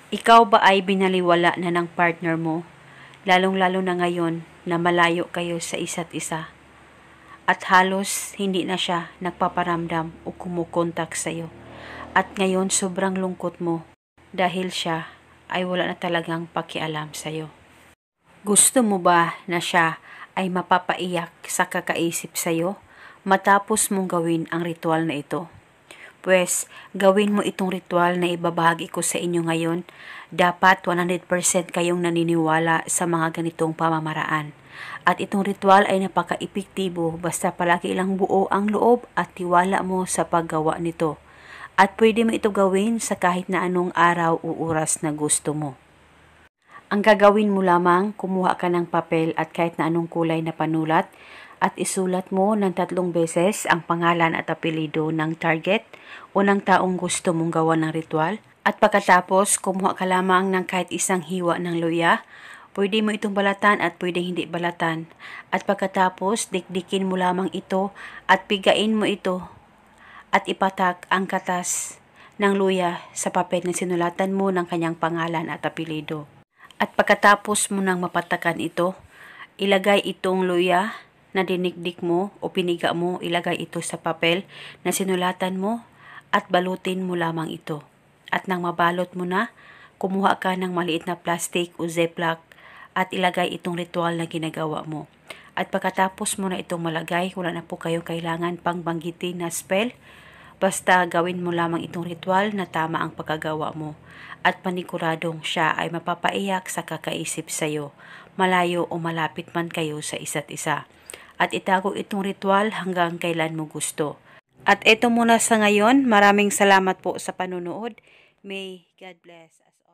Ikaw ba ay binaliwala na ng partner mo, lalong-lalo na ngayon na malayo kayo sa isa't isa? At halos hindi na siya nagpaparamdam o kumukontak sa'yo. At ngayon sobrang lungkot mo dahil siya ay wala na talagang pakialam sa'yo. Gusto mo ba na siya ay mapapaiyak sa kakaisip sa'yo matapos mong gawin ang ritual na ito? Pues, gawin mo itong ritual na ibabahagi ko sa inyo ngayon. Dapat 100% kayong naniniwala sa mga ganitong pamamaraan. At itong ritual ay napaka-epektibo basta palagi lang buo ang loob at tiwala mo sa paggawa nito. At pwede mo ito gawin sa kahit na anong araw o oras na gusto mo. Ang gagawin mo lamang, kumuha ka ng papel at kahit na anong kulay na panulat at isulat mo ng 3 beses ang pangalan at apelyido ng target o ng taong gusto mong gawa ng ritual. At pagkatapos, kumuha ka lamang ng kahit isang hiwa ng luya. Pwede mo itong balatan at pwede hindi balatan. At pagkatapos, dikdikin mo lamang ito at pigain mo ito at ipatak ang katas ng luya sa papel na sinulatan mo ng kanyang pangalan at apelyido. At pagkatapos mo nang mapatakan ito, ilagay itong luya na dinikdik mo o piniga mo, ilagay ito sa papel na sinulatan mo at balutin mo lamang ito. At nang mabalot mo na, kumuha ka ng maliit na plastic o ziplock at ilagay itong ritual na ginagawa mo. At pagkatapos mo na itong malagay, wala na po kayo kailangan pang banggitin na spell. Basta gawin mo lamang itong ritual na tama ang pagkagawa mo. At paniguradong siya ay mapapaiyak sa kakaisip sa'yo, malayo o malapit man kayo sa isa't isa. At itago itong ritual hanggang kailan mo gusto. At ito muna sa ngayon. Maraming salamat po sa panunood. May God bless us all.